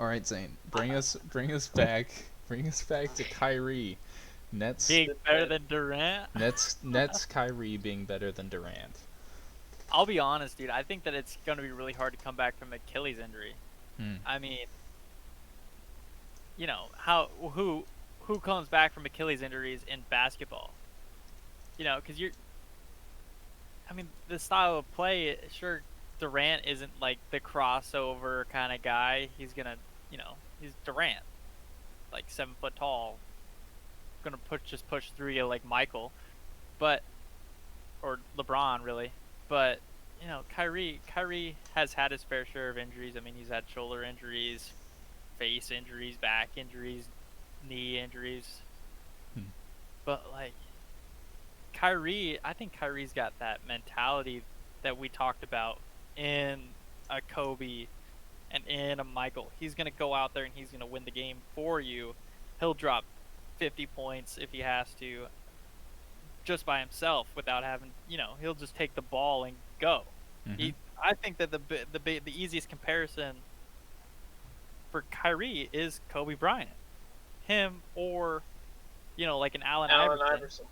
All right, Zain, bring us back to Kyrie. Nets Being better than Durant? Nets Kyrie being better than Durant. I'll be honest, dude. I think that it's going to be really hard to come back from Achilles injury. Hmm. I mean, who comes back from Achilles injuries in basketball? Because the style of play, sure, Durant isn't like the crossover kind of guy. He's Durant, like 7 foot tall, gonna push through you like Michael, but or LeBron really. But Kyrie has had his fair share of injuries. I mean, he's had shoulder injuries, face injuries, back injuries, knee injuries. Hmm. But like I think Kyrie's got that mentality that we talked about in a Kobe and in a Michael. He's going to go out there and he's going to win the game for you. He'll drop 50 points if he has to just by himself without having, he'll just take the ball and go. Mm-hmm. I think that the easiest comparison for Kyrie is Kobe Bryant. Him or, like an Allen Iverson.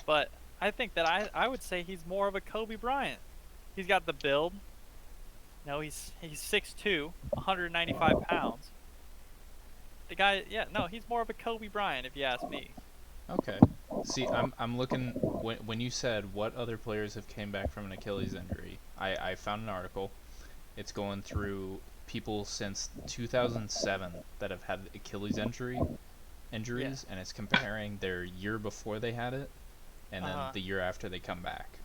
But I think that I would say he's more of a Kobe Bryant. He's got the build. He's 6'2", 195 pounds. The guy, he's more of a Kobe Bryant if you ask me. Okay. See, I'm looking when you said what other players have came back from an Achilles injury. I found an article. It's going through people since 2007 that have had Achilles injuries, Yeah. and it's comparing their year before they had it and then the year after they come back.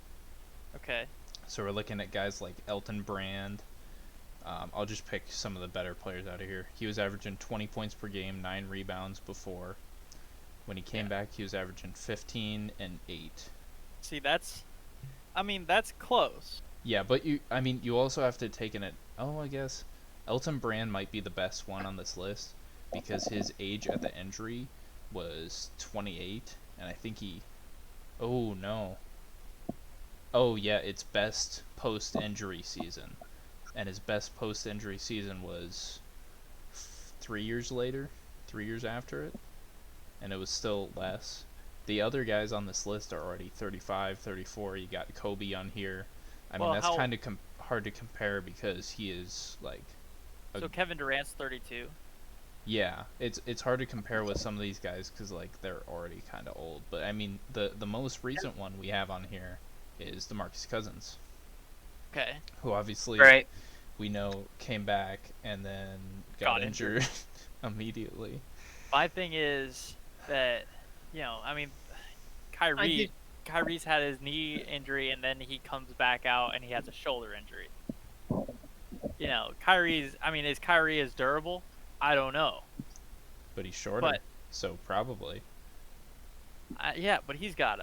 Okay. So we're looking at guys like Elton Brand. I'll just pick some of the better players out of here. He was averaging 20 points per game, 9 rebounds before. When he came back, he was averaging 15 and 8. See, that's close. Yeah, but you also have to take in it. Oh, I guess Elton Brand might be the best one on this list because his age at the injury was 28, and I think he. Oh no. Oh yeah, it's best post-injury season, and his best post-injury season was 3 years later, 3 years after it, and it was still less. The other guys on this list are already 35, 34. You got Kobe on here. I mean, that's kind of hard to compare because he is like. So Kevin Durant's 32. Yeah, it's hard to compare with some of these guys because like they're already kind of old. But I mean, the most recent one we have on here is DeMarcus Cousins. Okay. Who obviously we know came back and then got injured immediately. My thing is that Kyrie's had his knee injury and then he comes back out and he has a shoulder injury. Is Kyrie as durable? I don't know. But he's shorter, so probably. But he's got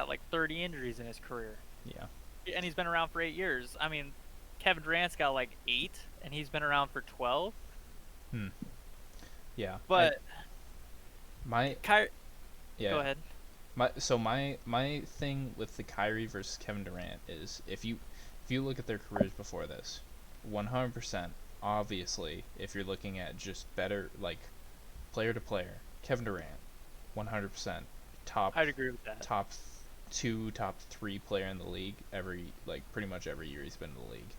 like 30 injuries in his career. Yeah. And he's been around for 8 years. I mean, Kevin Durant's got like 8 and he's been around for 12. Yeah. But yeah. Go ahead. My thing with the Kyrie versus Kevin Durant is if you look at their careers before this, 100%, obviously, if you're looking at just better like player to player, Kevin Durant, 100% top. I'd agree with that. Top 2, top 3 player in the league pretty much every year he's been in the league.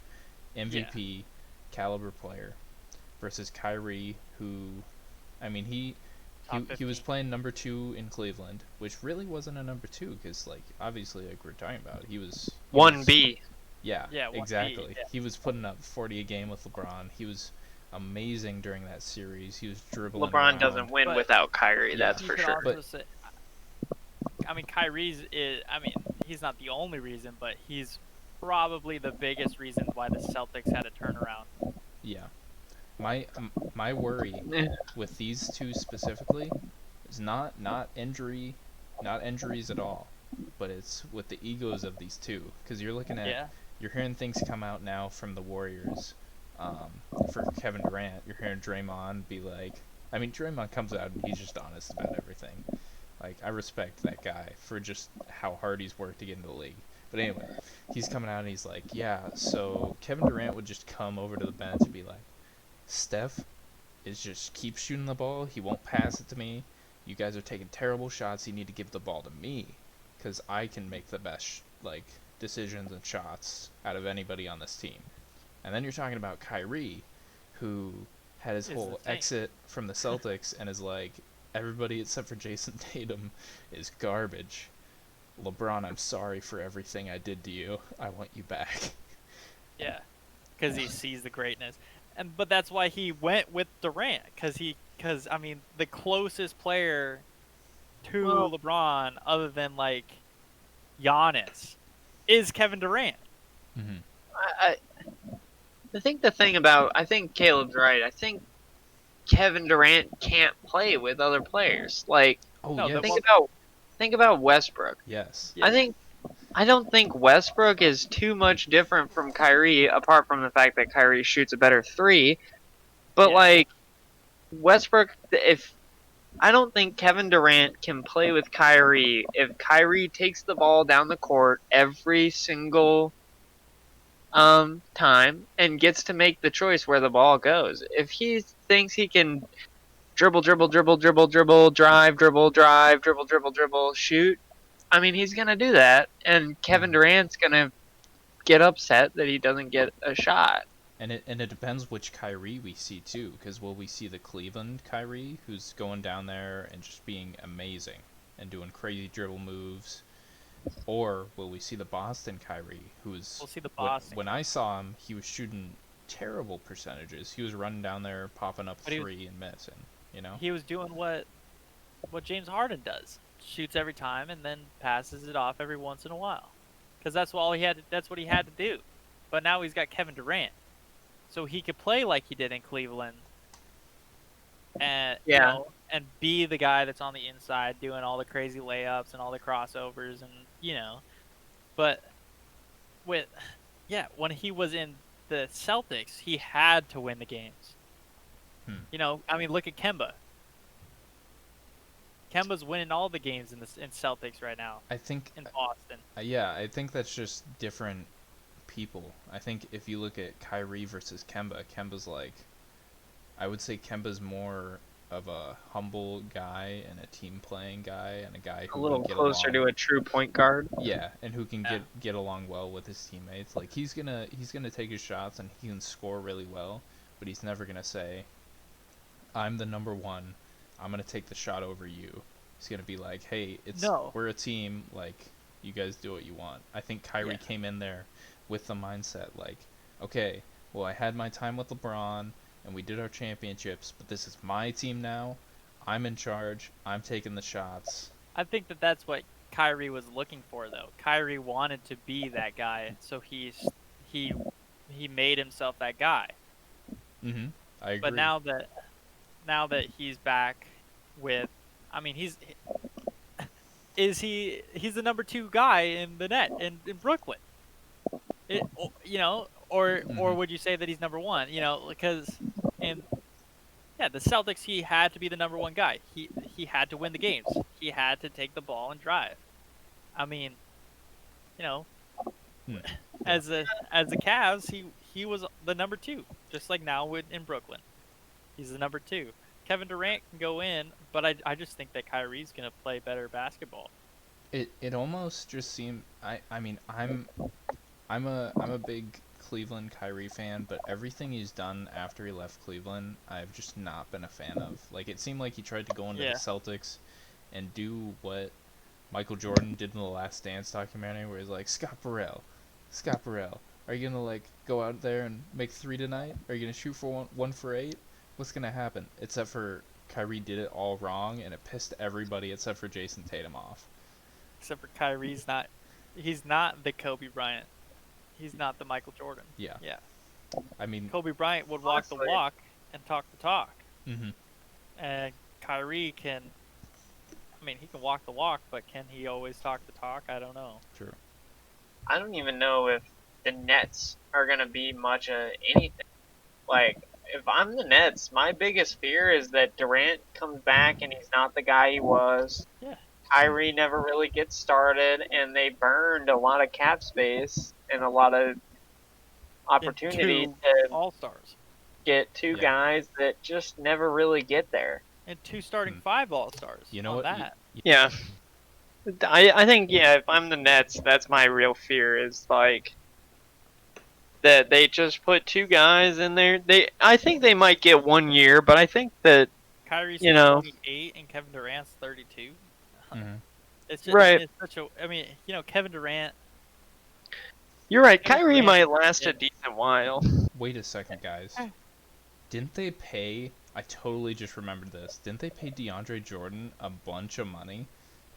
MVP caliber player versus Kyrie, who, I mean, he was playing number 2 in Cleveland, which really wasn't a number 2 because like obviously like we're talking about he was 1B. Yeah, exactly. 1B, yeah. He was putting up 40 a game with LeBron. He was amazing during that series. He was dribbling. LeBron doesn't win without Kyrie, that's for sure. Kyrie's he's not the only reason, but he's probably the biggest reason why the Celtics had a turnaround. Yeah. My worry with these two specifically is not injuries at all, but it's with the egos of these two. Because you're looking at you're hearing things come out now from the Warriors. For Kevin Durant, you're hearing Draymond be like, Draymond comes out and he's just honest about everything. Like, I respect that guy for just how hard he's worked to get into the league. But anyway, he's coming out and he's like, yeah, so Kevin Durant would just come over to the bench and be like, Steph is just keep shooting the ball. He won't pass it to me. You guys are taking terrible shots. You need to give the ball to me, because I can make the best decisions and shots out of anybody on this team. And then you're talking about Kyrie, who had his whole exit from the Celtics and is like, everybody except for Jason Tatum is garbage. LeBron, I'm sorry for everything I did to you. I want you back. Yeah, because he sees the greatness, but that's why he went with Durant, because I mean the closest player to LeBron, other than like Giannis, is Kevin Durant. Mm-hmm. I think I think Caleb's right. I think Kevin Durant can't play with other players. Like, think about Westbrook. Yes. I don't think Westbrook is too much different from Kyrie, apart from the fact that Kyrie shoots a better three. But like Westbrook, I don't think Kevin Durant can play with Kyrie if Kyrie takes the ball down the court every single time and gets to make the choice where the ball goes. If he thinks he can dribble, drive, shoot, I mean, he's going to do that, and Kevin Durant's going to get upset that he doesn't get a shot. And it depends which Kyrie we see, too, because will we see the Cleveland Kyrie, who's going down there and just being amazing and doing crazy dribble moves, or will we see the Boston Kyrie, who's... We'll see the Boston. When I saw him, he was shooting terrible percentages. He was running down there, popping up three and missing, you know? He was doing what James Harden does. Shoots every time and then passes it off every once in a while, because that's what he had to do. But now he's got Kevin Durant, so he could play like he did in Cleveland, and and be the guy that's on the inside doing all the crazy layups and all the crossovers, and but when he was in the Celtics, he had to win the games. I mean, look at Kemba. Kemba's winning all the games in Celtics right now. I think in Boston. I think that's just different people. I think if you look at Kyrie versus Kemba's I would say Kemba's more of a humble guy and a team playing guy and a guy who a little can get closer along. to a true point guard. Yeah, and who can get along well with his teammates. Like he's gonna take his shots and he can score really well, but he's never gonna say, "I'm the number one. I'm gonna take the shot over you." He's gonna be like, "Hey, we're a team. Like, you guys do what you want." I think Kyrie came in there with the mindset like, "Okay, well, I had my time with LeBron and we did our championships, but this is my team now. I'm in charge. I'm taking the shots." I think that's what Kyrie was looking for, though. Kyrie wanted to be that guy, so he made himself that guy. Mm-hmm. I agree. But now that he's back with, I mean, he's the number 2 guy in the net in Brooklyn. Or would you say that he's number 1? Because the Celtics, he had to be the number 1 guy. He had to win the games. He had to take the ball and drive. I mean, as the Cavs, he was the number 2, just like now in Brooklyn. He's the number 2. Kevin Durant can go in, but I just think that Kyrie's gonna play better basketball. It almost just seemed I mean I'm a big Cleveland Kyrie fan, but everything he's done after he left Cleveland, I've just not been a fan of. Like it seemed like he tried to go into the Celtics and do what Michael Jordan did in the Last Dance documentary, where he's like, Scott Burrell, are you gonna go out there and make 3 tonight? Are you gonna shoot for 1 for 8? What's gonna happen? Except for Kyrie did it all wrong, and it pissed everybody except for Jason Tatum off. Except for Kyrie's he's not the Kobe Bryant. He's not the Michael Jordan. Yeah. Yeah. I mean, Kobe Bryant would walk the walk and talk the talk. Mm-hmm. And Kyrie he can walk the walk, but can he always talk the talk? I don't know. True. I don't even know if the Nets are going to be much of anything. Like, if I'm the Nets, my biggest fear is that Durant comes back and he's not the guy he was. Yeah. Kyrie never really gets started, and they burned a lot of cap space and a lot of opportunity to All-Stars. get two Yeah. guys that just never really get there. And 2 starting Hmm. 5 All-Stars. You know on what? that. Yeah. I think, yeah, if I'm the Nets, that's my real fear is, like, that they just put two guys in there. I think they might get 1 year, but I think that, Kyrie's you know, 28 and Kevin Durant's 32. Mhm. It's just, I Right. mean, it's such a. I mean, Kevin Durant. you're right. Kevin Kyrie Durant might is last a it. decent while. Wait a second, guys. Didn't they pay? I totally just remembered this. Didn't they pay DeAndre Jordan a bunch of money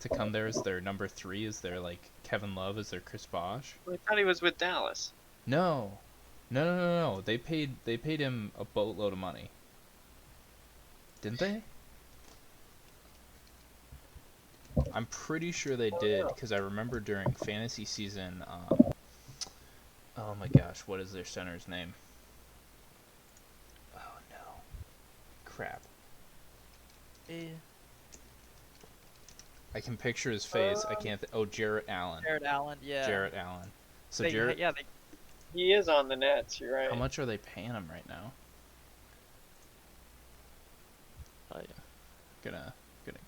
to come there as their number 3, as their like Kevin Love, as their Chris Bosh? I thought he was with Dallas. No, no. They paid him a boatload of money. Didn't they? I'm pretty sure they did, because I remember during fantasy season. Oh my gosh, what is their center's name? Oh no, crap. Eh, I can picture his face. I can't. Jarrett Allen. Jarrett Allen, yeah. Jarrett Allen. So They- Jarrett, yeah, He is on the Nets. You're right. how much are they paying him right now? Oh, Gonna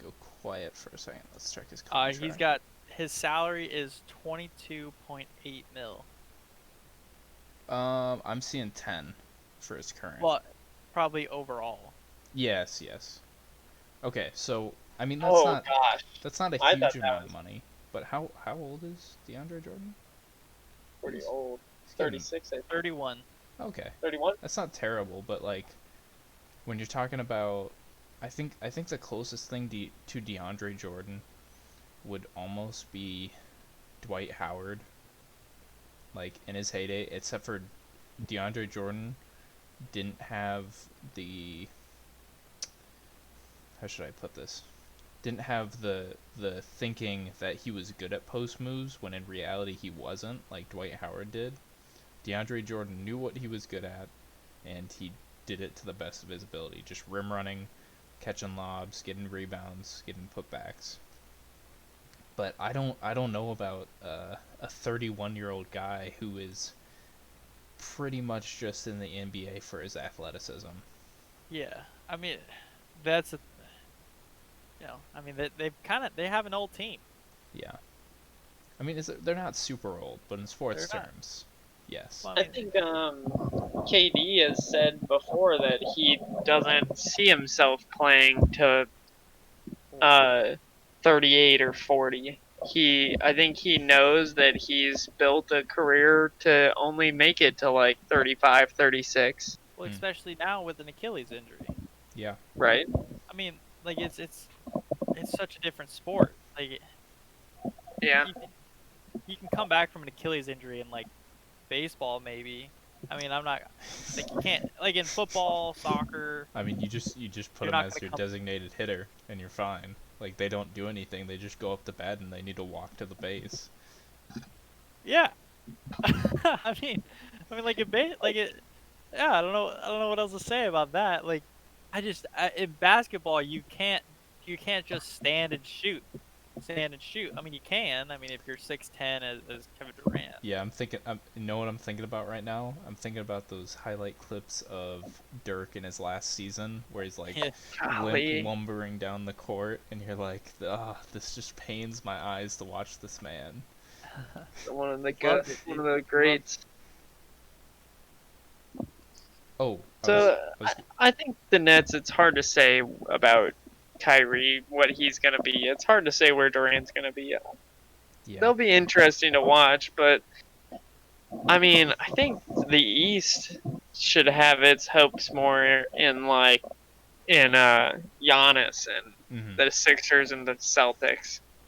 go quiet for a second. Let's check his yeah. contract. He's got his salary is 22.8 mil. I'm seeing 10 for his current. Well, probably overall. Yes. Okay, so I mean Oh that's gosh, not a I huge thought that amount was- of money. But how old is DeAndre Jordan? pretty old. He's getting- 36, I think. 31. Okay, 31. that's not terrible. But like, when you're talking about, I think the closest thing to DeAndre Jordan would almost be Dwight Howard. Like in his heyday, except for DeAndre Jordan didn't have the, how should I put this? Didn't have the thinking that he was good at post moves when in reality he wasn't, like Dwight Howard did. DeAndre Jordan knew what he was good at, and he did it to the best of his ability. Just rim running, catching lobs, getting rebounds, getting putbacks. But I don't know about a 31-year-old guy who is pretty much just in the NBA for his athleticism. Yeah, I mean, that's a. I mean, they have an old team. Yeah. I mean, they're not super old, but in sports They're not. terms, yes. Well, I think KD has said before that he doesn't see himself playing to 38 or 40. I think he knows that he's built a career to only make it to like 35, 36. Well, especially now with an Achilles injury. Yeah. Right? I mean, like it's such a different sport. Like Yeah. you can come back from an Achilles injury in like baseball maybe. I mean, I'm not like you can't like in football, soccer. I mean, you just put You're them not as gonna your come- designated hitter, and you're fine. Like, they don't do anything. They just go up to bat, and they need to walk to the base. Yeah. I mean like yeah, I don't know what else to say about that. Like in basketball you can't just stand and shoot. I mean, you can. I mean, if you're 6'10" as Kevin Durant. Yeah, you know what I'm thinking about right now? I'm thinking about those highlight clips of Dirk in his last season, where he's like Golly. lumbering down the court, and you're like, this just pains my eyes to watch this man. One of the greats. Oh, So I was- I think the Nets, it's hard to say about Kyrie, what he's going to be. It's hard to say where Durant's going to be. yeah. They'll be interesting to watch, but I mean, I think the East should have its hopes more in Giannis and Mhm. the Sixers and the Celtics.